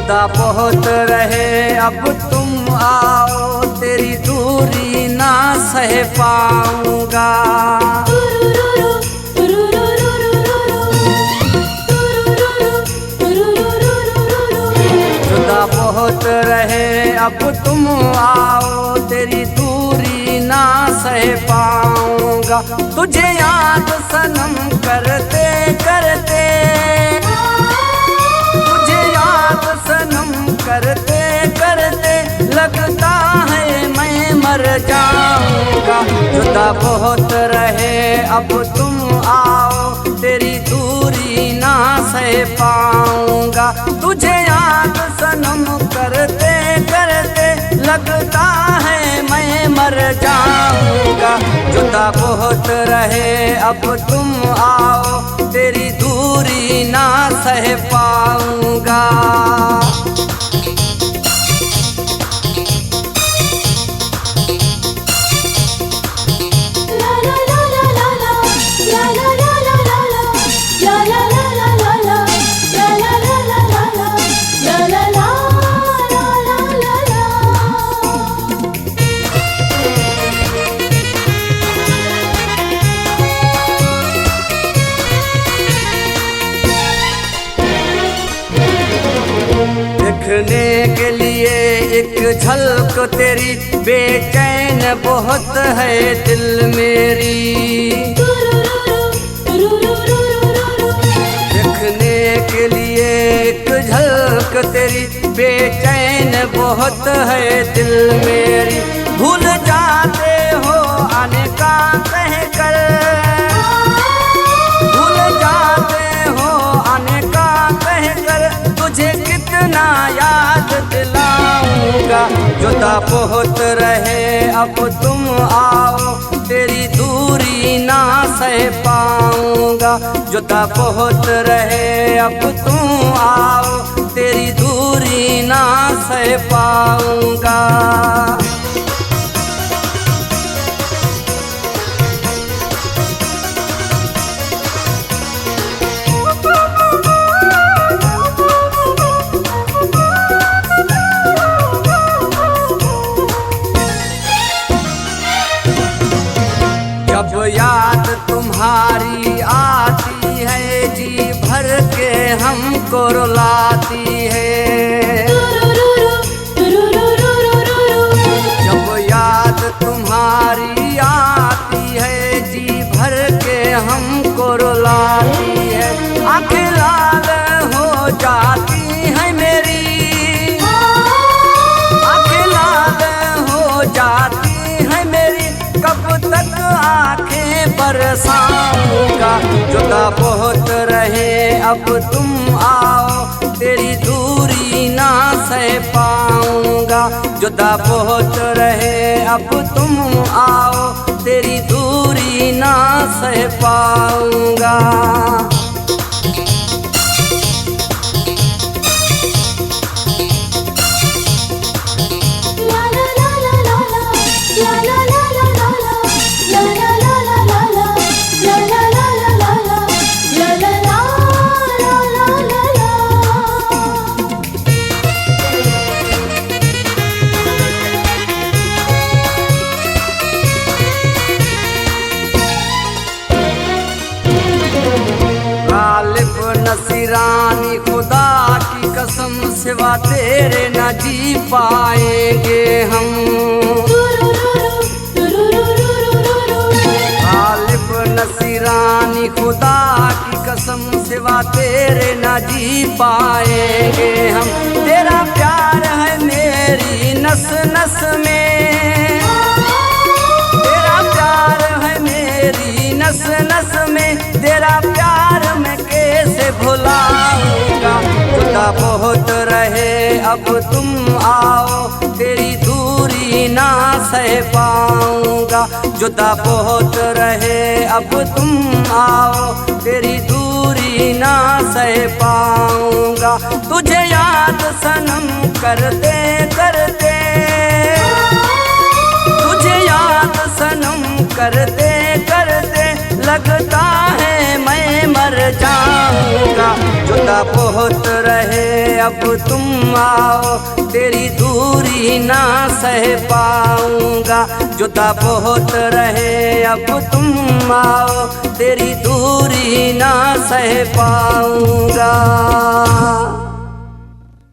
जुदा बहुत रहे अब तुम आओ, तेरी दूरी ना सह पाऊंगा। जुदा बहुत रहे अब तुम आओ, तेरी दूरी ना सह पाऊंगा। तुझे याद सनम करते करते, तुझे याद सनम करते करते लगता है मैं मर जाऊंगा। जुदा बहुत रहे अब तुम आओ, तेरी दूरी ना सह पाऊंगा। तुझे याद सनम करते करते लगता है मैं मर जाऊंगा। जुदा बहुत रहे अब तुम आओ, तेरी दूरी ना सह पाऊंगा। देखने के लिए एक झलक तेरी, बेचैन बहुत है दिल मेरी। देखने के लिए एक झलक तेरी, बेचैन बहुत है दिल मेरी। भूल जाते हो आने का कहकर, भूल जाते हो आने का कहकर, तुझे कितना याद दिलाऊंगा। जुदा बहुत रहे अब तुम आओ, तेरी दूरी ना सह पाऊंगा। जुदा बहुत रहे अब तुम आओ, तेरी दूरी ना सह पाऊंगा। जब याद तुम्हारी आती है, जी भर के हमको रुलाती है। जब याद तुम्हारी आती है, जी भर के हमको रुलाती है। आँखें लाल हो जाती है मेरी, आँखें लाल हो जाती है मेरी, कब तक आँखें बरसाऊंगा। जुदा बहुत रहे अब तुम आओ, तेरी दूरी ना सह पाऊंगा। जुदा बहुत रहे अब तुम आओ, तेरी दूरी ना सह पाऊंगा। नसीरानी खुदा की कसम, सिवा तेरे न जी पाएंगे हम। गालिब नसीरानी खुदा की कसम, सिवा तेरे न जी पाएंगे हम। तेरा प्यार है मेरी नस नस में, तेरा प्यार है मेरी नस नस में, तेरा प्यार मैं कैसे भुलाऊंगा। जुदा बहुत रहे अब तुम आओ, तेरी दूरी ना सह पाऊंगा। जुदा बहुत रहे अब तुम आओ, तेरी दूरी ना सह पाऊंगा। तुझे याद सनम करते करते, तुझे याद सनम करते करते लगता है मैं मर जाऊंगा। जुदा बहुत रहे अब तुम आओ, तेरी दूरी ना सह पाऊंगा। जुदा बहुत रहे अब तुम आओ, तेरी दूरी ना सह पाऊंगा।